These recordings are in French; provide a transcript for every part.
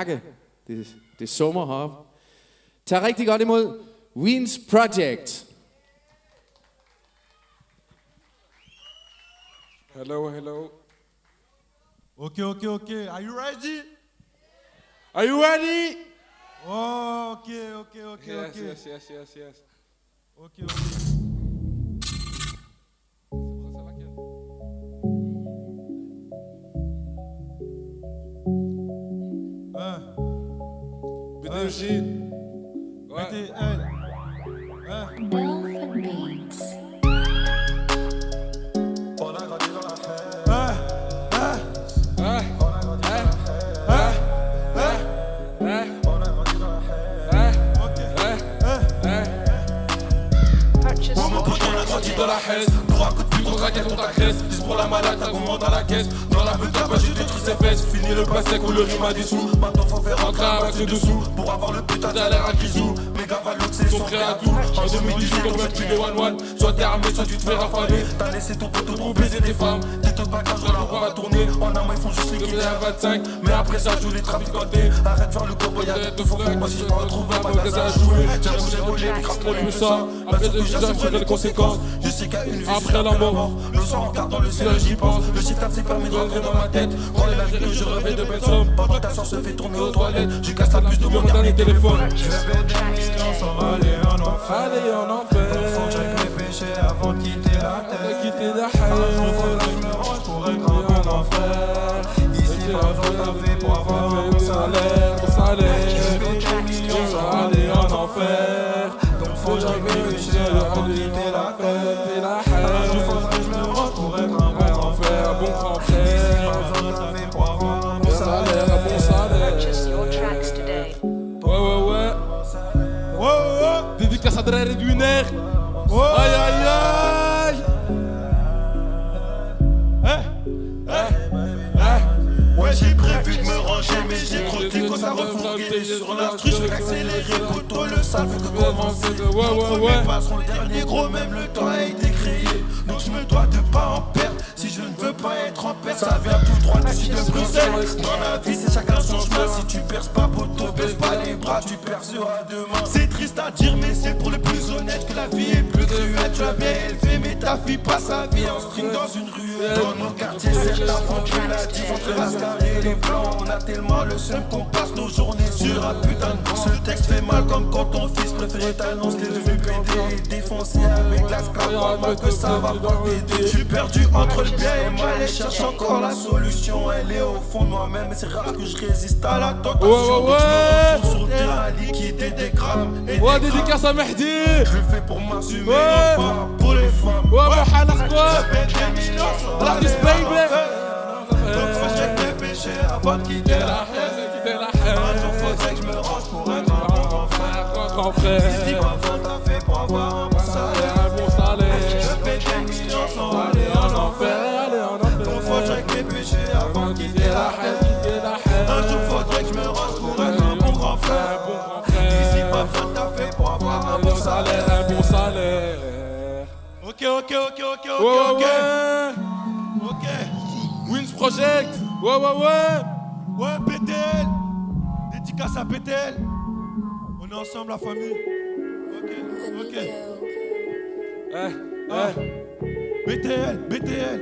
mærke, det summer heroppe. Tag rigtig godt imod Wiens Project. Hello, hello. Okay. Are you ready? Are you ready? Okay. Yes. Okay. BDJ. Ouais. BTL. Belford Beats. On a grandi dans la Purchase Mon your pote, on a grandi dans la haine. Pour un coup de pute, on raquette, on t'agresse. Juste pour la malade, t'as gourmand dans la caisse. Dans la bulle, t'as j'ai détruit ses fesses. Fini le passé, ou le rime à des sous. Maintenant, faut faire rentrer un max de dessous. Pour avoir le putain de salaire à grisou. Méga Valoc, c'est son prêt à tout. En 2018, on veut plus de one-one. Soit t'es armé, soit tu te fais rafaler. T'as laissé ton poteau pour baiser des femmes. T'es tout pas quand je la va tourner. En amont, ils font juste liquider à 25. Mais après ça, joue les traficantés. Arrête de faire le cowboy, arrête de faire moi si je me retrouve à magasin à jouer. J'ai volé, les crapes pour les ça. Après, je j'assume les conséquences. Je sais qu'à une vie, après la mort. Le sang en regardant le ciel, j'y pense. Le shit s'est permis de rentrer dans ma tête. Croyez la vie que je rêvais de belles sommes. Pendant que ta soeur se fait tourner aux toilettes, je casse la puce de mon dernier téléphone. Je vais des millions sans aller en enfer. Allez en enfer. Faut que j'aille mes péchés avant de quitter la terre. Quitter la Un jour haine. faudra que je me range pour être un bon grand frère. Ici pas besoin de taffer pour avoir un bon salaire. Je vais des millions sans aller en enfer. Donc faut que j'aille mes péchés avant de quitter la terre. Un jour faudra que je me range pour être un bon grand frère. Ici pas besoin de taffer pour avoir un bon salaire. purchase your tracks today. Ouais. Dédicace à Drer et Winner. Aïe. Ouais, j'ai prévu de me ranger, mais j'ai trop de déco, ça refourguait sur l'instru. Je vais accélérer, poteau, le sale fait que commencer. Nos premiers pas seront le dernier gros, même le temps a été créé. Donc je me dois de pas en perdre. Si je ne veux pas être en perte, ça vient tout droit d'ici de Bruxelles. Dans la vie, c'est chacun son chemin. Si tu perces pas, poteau, baisse pas les bras, tu perceras demain. C'est triste à dire, mais c'est pour les plus honnêtes que la vie est plus cruelle. Tu as bien élevé, mais ta fille passe sa vie en string dans une ruelle. Dans nos quartiers, certains font que la diff entre Lascar et les blancs. On a tellement le seum qu'on passe nos journées sur un putain de banc. Ce texte fait mal comme quand ton fils préféré t'annonce qu'il est devenu pédé. Défoncé avec la scrap, crois-moi que ça va pas t'aider. Je suis perdu entre le bien et le mal et cherche encore la solution. Elle est au fond de moi-même, mais c'est rare que je résiste à la tentation. Donc je me retrouve sur le terrain liquide des grammes et des Ouais, grammes. dédicace à Mehdi. Je le fais pour m'assumer, non pas pour les femmes. Ouais, Mohamed Squad. J'appelle des millions sans Artist aller en baby. enfer. Donc faut que je check mes péchés avant de quitter la haine. Un jour faudrait que je me range pour être un bon grand frère. Grand frère. Ici pas besoin de taffer pour avoir un bon salaire. Un bon salaire. Je paie des millions sans aller en enfer. Donc faut que je check mes péchés avant de quitter la haine. Un jour faudrait que je me range pour être un bon grand frère. Ici pas besoin de taffer pour avoir un bon salaire. Un bon salaire. Ok. Ouais. Wins Project. Ouais. Ouais, PTL. Dédicace à PTL. On est ensemble, la famille. Ok. BTL.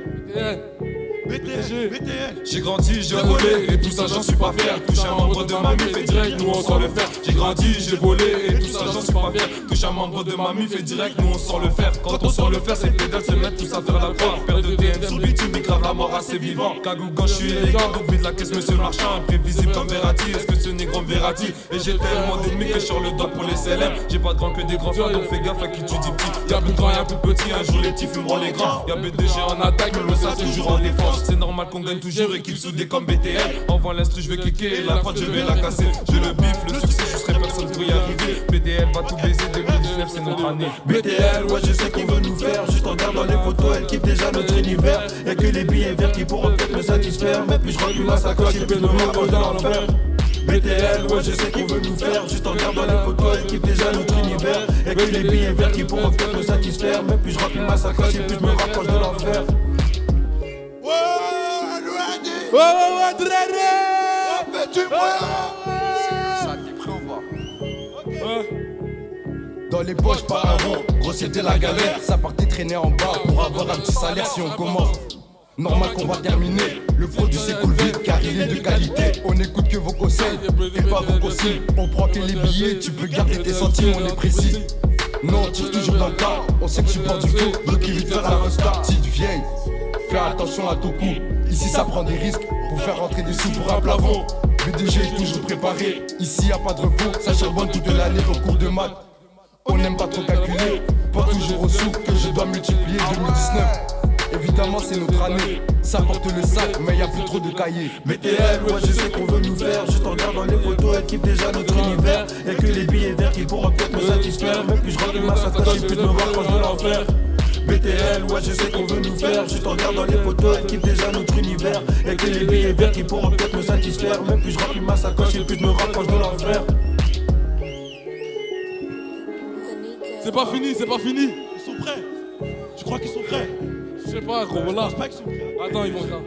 J'ai grandi, j'ai volé, et tout ça j'en suis pas fier. Touche un membre de ma mif et direct, nous on sort le fer. J'ai grandi, j'ai volé, et tout ça j'en suis pas fier. Touche un membre de ma mif et direct, nous on sort le fer. Quand on sort le fer, c'est pédale, c'est mettre tout ça vers la croix. Père de TN sur le bitume, mais grave la mort à ses vivants. Cagou quand je suis élégant, donc vide la caisse, monsieur le marchand. Imprévisible comme Verratti, est-ce que ce négro Verratti? Et j'ai tellement d'ennemis que je sur le doigt pour les CLM. J'ai pas de grand que des grands frères, donc fais gaffe à qui tu dis petit. Y'a plus de grands, y'a plus de petits, un jour les petits fumeront les grands. Y'a BDG en attaque, mais le ça toujours en défense. C'est normal qu'on gagne toujours, équipe soudée comme BTL. Envoie l'instru, je vais cliquer, et la prod je vais la casser. J'ai le bif, le succès, je serai personne pour y arriver. BTL va tout baiser, 2019 c'est notre année. BTL, ouais je sais qu'on veut nous faire. Juste en regardant les photos, elle kiffe déjà notre univers. Y'a que les billets verts qui pourront peut-être me satisfaire. Mais puis je rends ma sacoche et puis je me rapproche de l'enfer. BTL, ouais je sais qu'on veut nous faire. Juste en regardant les photos, elle kiffe déjà notre univers. Y'a que les billets verts qui pourront peut-être me satisfaire. Mais puis je remplis ma sacoche et puis je me rapproche de l'enfer. Ouais, Drere. Tu Dans les poches, pas un rond, gros c'était la galère. Ça partait traîner en bas pour avoir un petit salaire si on commence. Normal qu'on va terminer, le produit s'écoule vite car il est de qualité. On écoute que vos conseils et pas vos consignes. On prend que les billets, tu peux garder tes centimes, on est précis. Non, on tire toujours dans le tas, on sait que tu portes du feu, donc qui veut te faire la resta. Petite vieille, fais attention à ton coup. Ici ça prend des risques pour faire rentrer des sous pour un plafond. BDG est toujours préparé, ici y a pas de repos. Ça charbonne toute l'année au cours de maths. On n'aime pas trop calculer, pas toujours au sou que je dois multiplier 2019. Évidemment c'est notre année, ça porte le sac mais y a plus trop de cahiers. BTL, ouais je sais qu'on veut nous faire. Juste en regardant les photos, elle kiffe déjà notre univers. Y'a que les billets verts qui pourront peut-être me satisfaire. Même plus je remplis ma sacoche et plus je me rapproche de l'enfer. BTL, ouais je sais qu'on veut nous faire. Juste en regardant les photos, elle kiffe déjà notre univers. Y'a que les billets verts qui pourront peut-être me satisfaire. Même plus je remplis ma sacoche et plus je me rapproche de l'enfer. C'est pas fini, c'est pas fini. Ils sont prêts. Tu crois qu'ils sont prêts? Je sais pas, gros, voilà. Je pense pas qu'ils sont prêts. Attends, ils vont ça.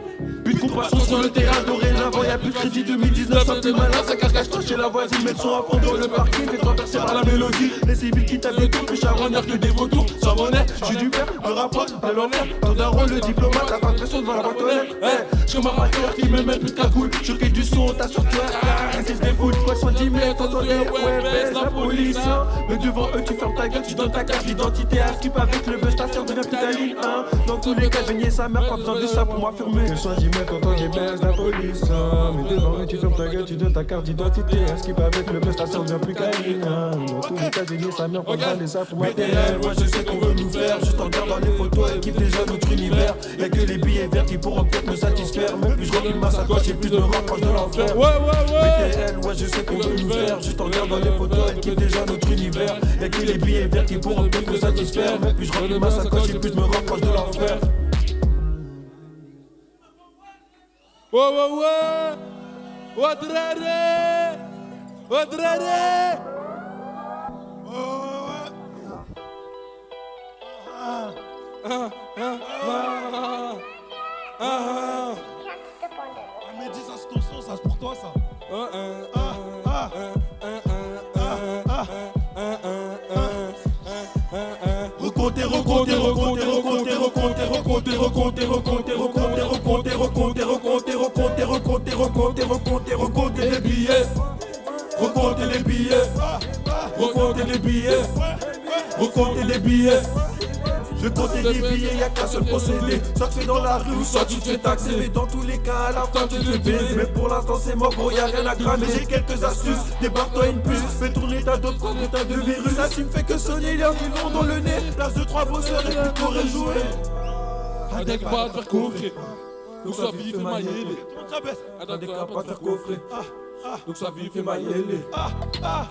Plus de compassion sur le terrain, dorénavant y'a plus de crédit. 2019, ça plus malin, ça cache-toi chez la voisine. Mettre son à fond dans le parking, fait traverser par la mélodie. Les civils qui tapent des tours, plus charognard que des vautours. Sans monnaie, j'suis du père, le rapport, à l'envers. Ton daron, le diplomate, t'as pas de pression devant la boîte aux lettres. J'suis un amateur qui me met plus de cagoule. Choqué du son, t'as sur toi, c'est des foules. Quoi, 70 mètres, t'entendais, ouais, baisse la police. Mais devant eux, tu fermes ta gueule, tu donnes ta carte d'identité. À skip avec le buzz, ta sœur devient plus ta ligne 1. Dans tous les cas, j'ai nié sa mère, pas besoin de ça pour m'affirmer. Que 70 mètres, t'entends des baisse la police. Mais devant eux, tu fermes ta gueule, tu donnes ta carte d'identité. À skip avec le buzz, ta sœur devient plus ta ligne 1. Dans tous les cas, j'ai nié sa mère, pas besoin de ça pour m'affirmer. Ouais, je sais qu'on veut nous faire. Juste en regardant les photos, elle kiffe déjà notre univers. Y'a que les billets verts qui pourront peut-être me satisfaire. Même plus je remplis ma sacoche et plus je me rapproche de l'enfer. BTL, ouais, je sais qu'on veut nous faire. Juste en regardant les photos, elle kiffe déjà notre univers. Y'a que les billets verts qui pourront peut-être me satisfaire. Même plus je remplis ma sacoche et plus je me rapproche de l'enfer. Wadrere! Wadrere! Mehdi, ça c'est ton son, ça c'est pour toi ça. Recompter, recompter, recompter, recompter, recompter, recompter, recompter, recompter, recompter, recompter, recompter, recompter, recompter, recompter, recompter, recompter, recompter les billets. Recompter les billets. Recompter les billets. Recompter les billets. Je comptais des billets, y'a qu'un seul procédé. Soit tu fais dans la rue, soit tu te fais taxer. Mais dans tous les cas, à la fin tu te fais baiser. Mais pour l'instant c'est mort, gros, y'a rien à cramer. J'ai quelques astuces, débarque-toi une puce. Fais tourner ta dope comme t'as de virus. Ça tu me fait que sonner, l'air du long dans le nez. Place de 3 bosseurs et plus pour jouer. Avec pas de faire coffrer. Donc ça vie fait mailler. Tout le monde s'abaisse. Avec un pas faire coffrer. Donc ça vie fait Fait mailler. mailler.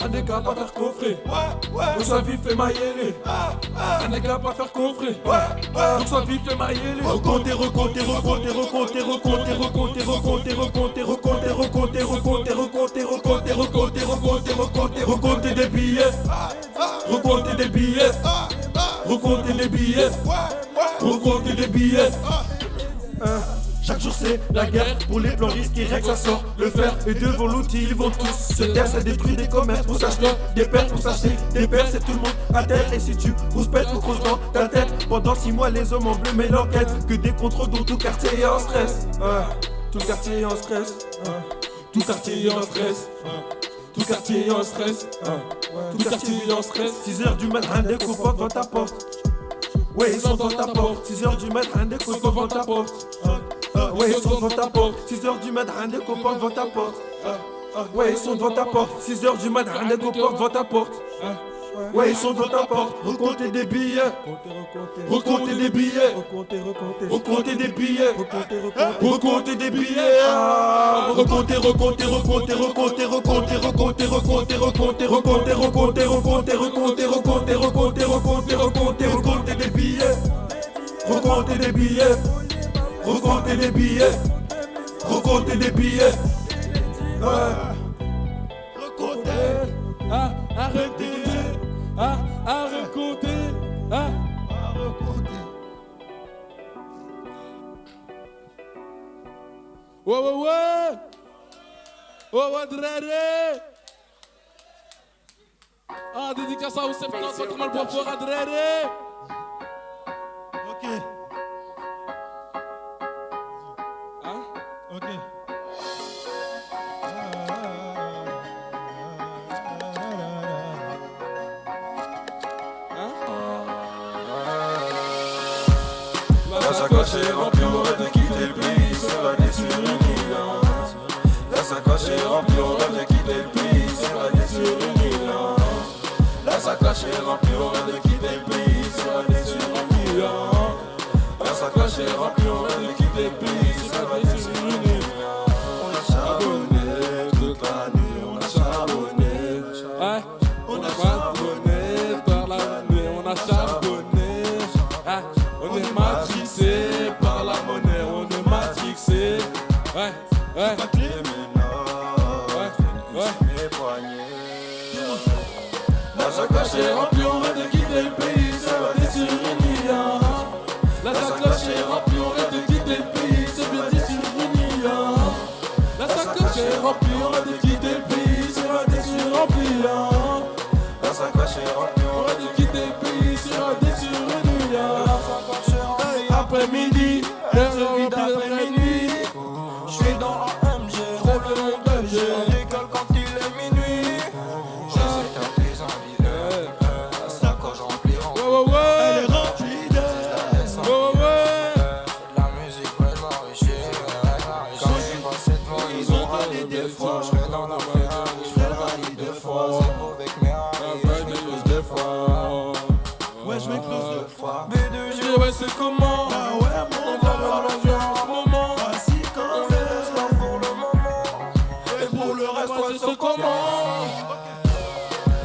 Un des gars pas faire coffrer. Ouais. Donc sa vie fait mailler. Un des gars pas faire coffrer. Donc sa vie fait mailler. Recompter, recompter, recompter, recompter, recompter, recompter, recompter, recompter, recompter, recompter, recompter, recompter, recompter, recompter, recompter, recompter, recompter des billets. Recompter des billets. Recompter des billets. Recompter des billets. Chaque jour c'est la guerre pour les plans risqués, rien que ça sort le fer. Et devant l'outil ils vont tous se taire, ça détruit des commerces pour s'acheter des pertes, pour s'acheter des pertes, c'est tout le monde à terre. Et si tu rouspètes ou creuses dans ta tête, pendant 6 mois les hommes en bleu mènent l'enquête. Que des contrôles dans tout quartier est en stress. Tout quartier est en stress. Tout quartier est en stress. Tout quartier est en stress. Tout quartier est en stress. 6h du matin, des copains devant ta porte. Ouais, ils sont devant ta porte. 6h du matin, des copains devant ta porte. Ouais, ils sont devant ta porte. 6h du matin, des copains devant ta porte. Ouais, ils sont devant ta porte. 6h du matin, des copains devant ta porte. Ouais, ils sont devant ta porte. Recompter des billets. Recompter des billets. Recompter des billets. Recompter des billets. Recompter, recompter, recompter, recompter, recompter, recompter, recompter, recompter, recompter, recompter, recompter, recompter, recompter, recompter, recompter, recompter, recompter des billets. Recompter des billets. Recompter des billets. Recompter des billets. Recompter. Arrêtez. Recompter. Recompter. Ouais, Wadrere! Ah, dédicace à 70, pas trop mal pour fort, Adréré. Ok. Hein? Ok. La sacoche est remplie, on rêve de quitter le pays, s'évader sur une île. La sacoche est remplie, on rêve de quitter le pays, s'évader sur une île. La sacoche est remplie, on rêve de quitter le pays, s'évader sur une île. La sacoche est remplie, on rêve de quitter le pays, s'évader sur une île. On a charbonné toute la nuit, on a charbonné. Hein? On a charbonné par la nuit, on a charbonné. Hein? On est matrixé par la monnaie, on est matrixé. Ouais, ouais. La clé ménage, mes poignets. La sacoche est remplie, on rêve de quitter le pays, s'évader sur une île. La sacoche est remplie, on rêve de quitter le pays, s'évader sur une île. La sacoche est remplie, on rêve de quitter le pays, s'évader sur une île. La sacoche est remplie, On rêve de quitter le pays, s'évader sur une île. Après-midi, l'air vide après-midi. je suis dans la MG, Trop le long de je décolle quand il est minuit. Je sais que t'as des envies, la sacoche remplie, Ouais, ouais, ouais. Elle est remplie de. Ouais, ouais. la musique va m'enrichir. Quand je passe cette fois, ils ont râlé des fois. Je serai dans la Ferrari, je fais le rallye deux fois. C'est beau avec mes Harry, je m'éclose deux fois. Ouais, je m'éclose deux fois. B2G, Ouais, c'est comment? Ah ouais, mon On va voir l'ambiance en moment. Voici on quand laisse pas pour le moment. Et pour le reste, ouais, c'est comment?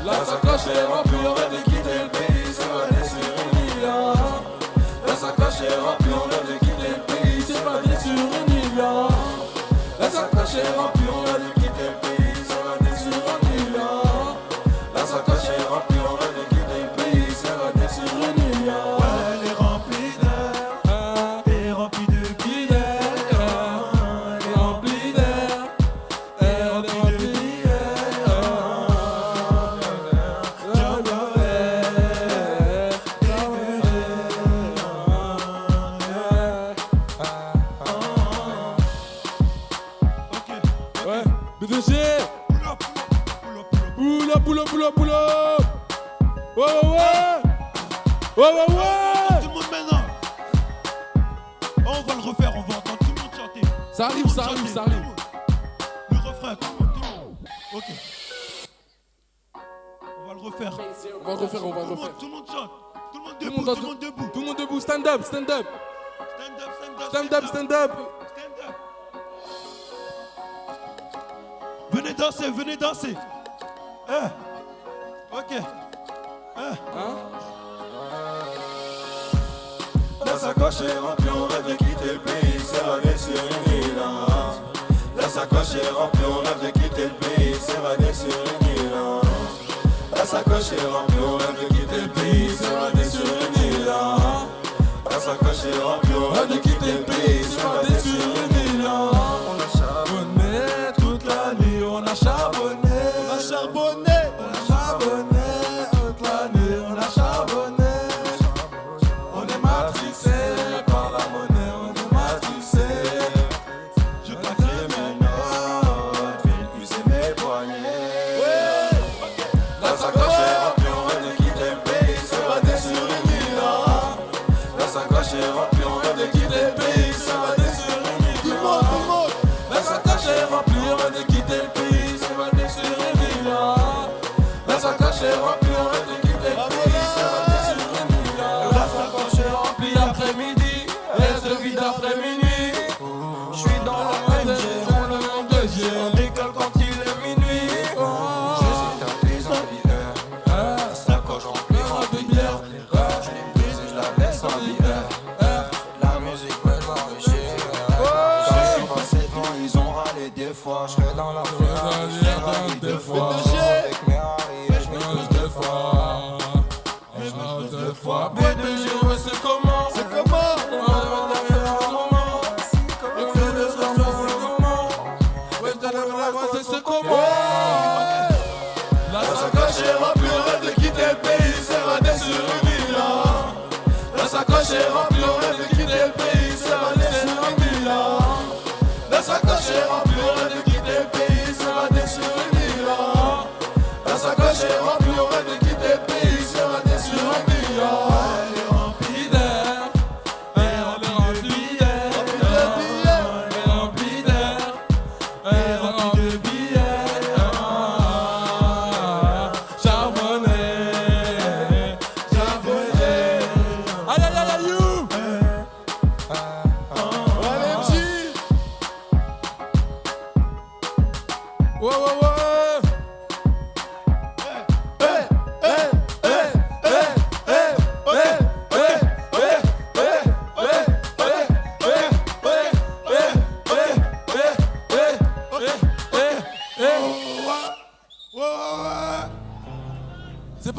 La sacoche est remplie, on rêve de quitter le pays, s'évader sur une île. La sacoche est remplie, on rêve de quitter le pays, s'évader sur une île. La sacoche est remplie, on rêve de quitter le pays, s'évader sur une île. La sacoche est remplie, on rêve de quitter le pays, s'évader sur une île. elle est remplie d'air. Et remplie de billets. Elle est remplie d'air, elle est remplie de billets. Ok. Ouais, B2G, Pull up, pull up, pull up, pull up. pull up, pull up, pull up. Ouais, ouais, ouais. Ouais, ouais, ouais. Tout le monde maintenant. On va le refaire, on va entendre tout le monde chanter. Ça arrive, Tout le ça monde arrive, chanter, ça tout le arrive. monde. Le refrain, tout le monde. Ok. On va le refaire. On va le refaire, on va le refaire. Tout le monde chante. Tout le monde Tout le debout, monde tout le monde debout. Tout le monde debout, stand up, stand up. Stand up, stand up, Stand up, stand up. Stand up. Venez danser, venez danser. Ok. La sacoche est remplie, on rêve de quitter le pays, s'évader sur une île. La sacoche est remplie, on rêve de quitter le pays, s'évader sur une île. La sacoche est remplie, on rêve de quitter le pays, s'évader sur une île. La sacoche est remplie, on rêve de quitter le pays, s'évader sur une île. On a charbonné toute la nuit, on a charbonné. On a charbonné. On a charbonné toute la nuit, on a charbonné. On est matrixé par la monnaie, on est matrixé. Je La claque clé les mains. ménage, fais pousser mes poignets. La sacoche est remplie, on rêve de quitter le pays, s'évader sur une île. La sacoche est remplie, on rêve de quitter le pays, s'évader sur une île. Tout le monde, tout le monde. La sacoche est remplie, on rêve de quitter le pays, s'évader sur une île. La sacoche est remplie, on rêve de quitter le pays, s'évader sur une île. La sacoche est remplie après-midi, elle se vide après minuit. Je suis dans la MG, on décolle quand il est minuit. Je sais que t'as des envies, la sacoche remplie de bière. Je l'ai prise et je la laisse en bière. La musique peut m'enrichir. Quand je suis passé devant, ils ont râlé des fois. Je serai dans la Ferrari, je fais rallye deux fois. Avec mes Harry, et je m'éclose deux fois. Et je m'éclose deux fois. B2G, ouais, c'est comment? C'est comment? On va faire un moment. On fait le soir, c'est comment? Ouais, c'est comment? La La sacoche est remplie, on rêve de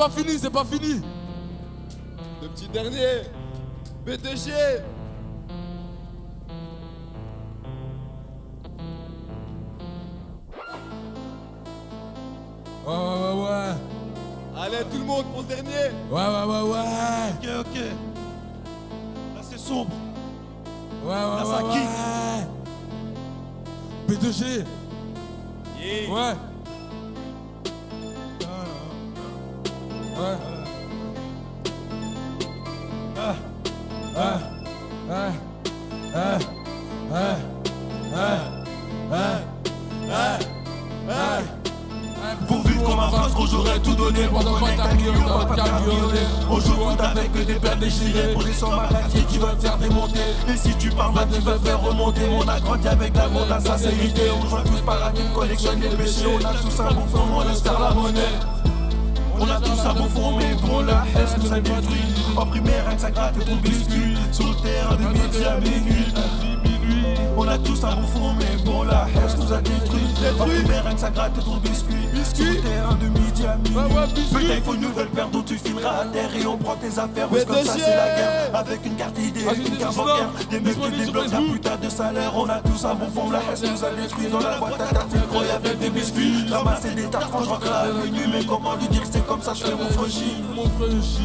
pas fini, c'est pas fini. Le petit dernier. B2G. Ouais. Allez, tout le monde pour le dernier. Ouais. Ok, ok. Là, c'est sombre. Ouais. Là, ça kick. B2G. Yeah. Ouais. Pour vivre comme un prince, gros, j'aurais tout donné. Pour donner un million, pas de cabriolet. On joue foot avec des perles déchirées. Pour des sommes à quartier qui veulent faire démonter. Et si tu parles mal, tu veux faire remonter. On a grandi avec l'amour, la sincérité. On joue tous paradis, on collectionne les péchés. On a tous un bon fond, on laisse faire la monnaie. On a tous un bon fond, mais bon, la haine nous a détruit. En primaire, rien que ça gratte ton biscuit. Sur le terrain de midi à minuit. On a tous un bon fond, mais bon, la haine nous a détruit. En primaire, rien que ça gratte ton biscuit. Sur le terrain de midi à minuit. Peut-être il faut une nouvelle paire d'eau, tu fileras à terre et on prend tes affaires. Ouais, comme ça, c'est la guerre. Avec une carte idée, une carte bancaire. Des mecs qui débloquent la putain de salaire. On a tous un bon fond, la haine nous a détruit. Dans la boîte à tartines, gros, y'avait des biscuits. Ramasser des tartes quand je rentre à la nuit. Mais comment lui dire que c'est comme ça, je fais mon freshie.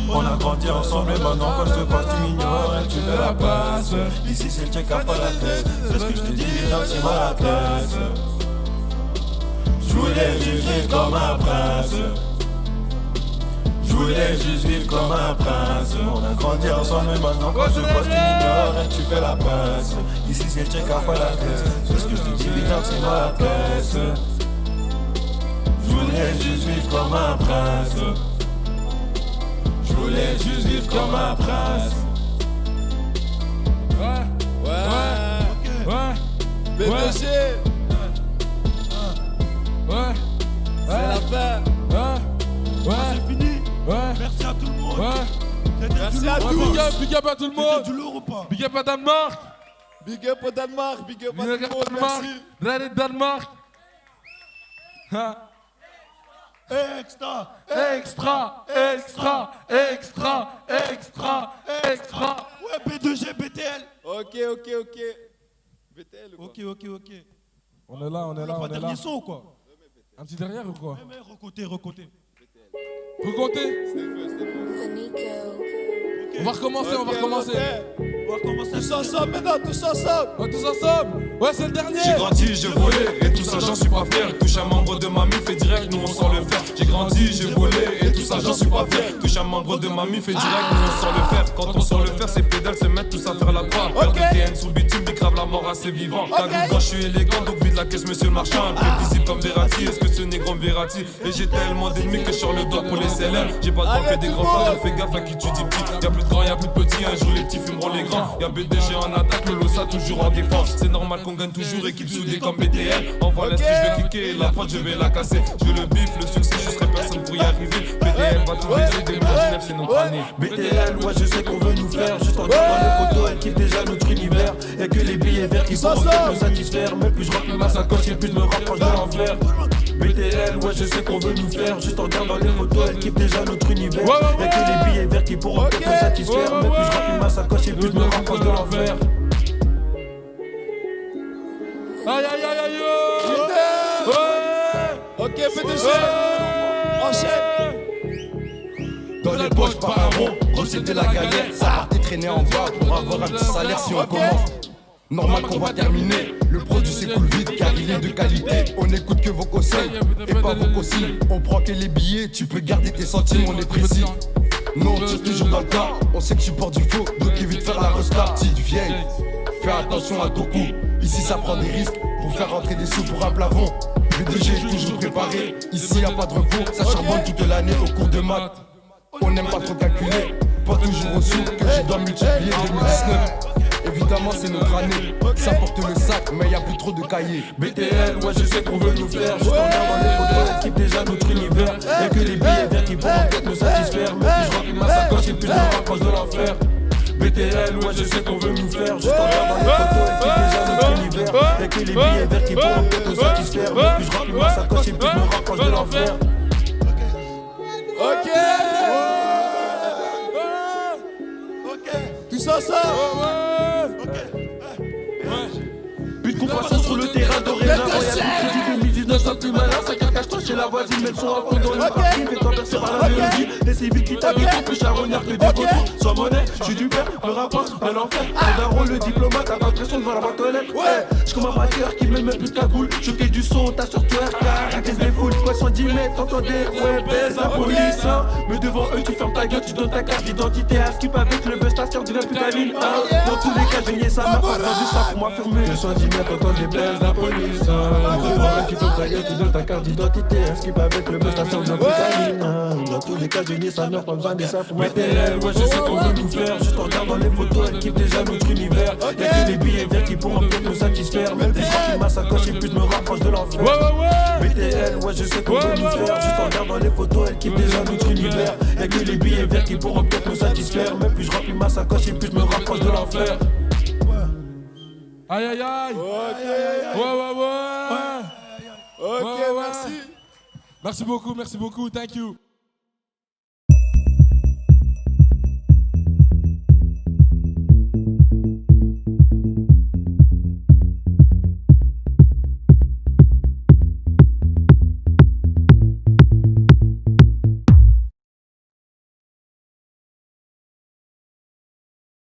On a grandi ensemble et maintenant quand je te croise tu m'ignores et tu fais la passe. Ici c'est le check-up à la tête. C'est ce que je te dis, c'est mal à la classe. Je voulais juste vivre comme un prince. Je voulais juste vivre comme un prince. On a grandi ensemble et maintenant quand je te croise tu m'ignores et tu fais la passe. Ici c'est le check-up à la tête. C'est ce que je te dis, c'est mal à la classe. Je voulais juste vivre comme un prince. Je voulais juste vivre comme un prince. B2G. C'est la fin. C'est fini. Merci à tout le monde. Merci à tous. Big up à tout le monde. Du lourd ou pas? Big up à Danemark. Big up au Danemark. Big up à tout Big le up à monde. Danemark. Merci. Ready Danemark. Extra. Ouais, B2G, BTL. Ok. BTL ou quoi? Ok. On est là. Dernier son ou quoi? Un petit derrière ou quoi? Mais recompter. Recompter. Nico. On va recommencer. On va commencer. Tous ensemble maintenant, tous ensemble. Tous ensemble. Ouais, c'est le dernier. J'ai grandi, j'ai volé, et tout ça j'en suis pas fier. Touche un membre de ma mif et direct, nous on sort le fer. J'ai grandi, j'ai volé, et tout ça j'en suis pas fier. Touche un membre de ma mif et direct, nous on sort le fer. Quand on sort le fer, c'est pédales, se mettre tous à faire la croix. Père de TN sous le bitume, bicrave la mort à ses vivants. Cagoule quand je suis élégant, donc vide la caisse, monsieur le marchand. Prévisible comme Verratti, est-ce que ce négro me Verratti? Et j'ai tellement d'ennemis que je sors le doigt pour les CLM. J'ai pas de temps que des grands frères, fais gaffe à qui tu dis petit. Y'a plus de grands, y'a plus de petits, un jour les petits fumeront les grands. Y'a BDG en attaque, le Losa toujours en défense. C'est normal qu'on gagne toujours, équipe soudée comme BTL. Envoie l'esprit, je vais cliquer, la pote je vais la casser. Je veux le bif, le succès, je serai personne pour y arriver. BTL va tout baiser, 2019 c'est notre année. BTL, ouais je sais qu'on veut nous faire. Juste en regardant les photos, elle kiffe déjà notre univers. Y'a que les billets verts qui pourront peut-être nous satisfaire. Mais plus je remplis ma sacoche et plus je me rapproche de l'enfer. BTL, ouais je sais qu'on veut nous faire. Juste en regardant les photos, elle kiffe déjà notre univers. Y'a que les billets verts qui pourront peut-être nous satisfaire. Mais plus je remplis ma sacoche et plus je me rapproche de l'enfer. Aïe. Ok, BDG. Enchaîne. Dans les poches par un rond, gros c'était la galère. Ça partait traîner en bas pour avoir un petit salaire si on commence. Normal qu'on va terminer. Le produit s'écoule vite car il est de qualité. On écoute que vos conseils et pas vos consignes. On prend que les billets, tu peux garder tes centimes, on est précis. Non, on tire toujours dans le tas. On sait que tu portes du faux, donc évite de faire la resta. Petite vieille, fais attention à ton coup. Ici ça prend des risques pour faire rentrer des sous pour un plafond. BDG toujours préparé, ici y'a pas de repos. Ça charbonne toute l'année au cours de maths. On n'aime pas trop calculer, pas toujours au sous que je dois multiplier 2019. Évidemment c'est notre année, ça porte le sac mais y'a plus trop de cahiers. BTL, ouais je sais qu'on veut nous faire. Juste en regardant les photos, elle kiffe déjà notre univers. Y'a que les billets verts qui pourront peut-être nous satisfaire. Mais plus je remplis ma sacoche et plus je me rapproche de l'enfer. BTL, ouais je sais qu'on veut nous faire. Juste en regardant les photos, elle kiffe déjà notre univers. Y'a que les billets verts qui pourront peut-être nous satisfaire. Mais plus je remplis ma sacoche et plus je me rapproche de l'enfer. Ok. ça But de compassion sur le terrain dorénavant. Y'a plus de 2019, ça plus malin. Ça cache-toi chez la voisine, même son à fond dans le parking. Fais-toi percer par la mélodie. Les civils qui t'habitent, plus charognard que des vautours. Sois monnaie, j'suis du père, le rapport, de l'enfer. Un daron, le diplomate, t'as pas pression devant la boîte aux lettres. Ouais, j'comme un braqueur qui met même plus de cagoule. Choqué du son, t'as sur toi, car des les foules. Quoi, 110 mètres, t'entendais, ouais, baise la police, hein. Mais devant eux, tu fermes ta gueule, tu donnes ta carte d'identité. À skip avec le buzz, ta sœur devient plus ta ligne. Dans tous les cas, j'ai nié sa mère, pas vendu ça pour m'affirmer. 110 mètres, t'entendais, baise la police, hein. Devant eux, tu fermes ta gueule, tu donnes ta carte d'identité. À skip avec le buzz, ta sœur devient plus ta ligne. Dans tous les cas, j'ai nié sa mère, pas besoin de ça pour m'affirmer. Ouais, je sais qu'on veut nous faire, juste en regardant les photos, elle kiffe déjà notre univers. Y'a que les billets verts qui pourront peut-être nous satisfaire. Même des gens qui ma sacoche et puis je me rapproche de l'enfer. BTL, ouais, je sais qu'on veut nous faire, juste en regardant les photos, elle kiffe déjà notre univers. Y'a que les billets verts qui pourront peut-être nous satisfaire. Même plus je remplis ma sacoche et puis je me rapproche de l'enfer. Aïe aïe aïe. Ouais. Ok, merci. Merci beaucoup, thank you.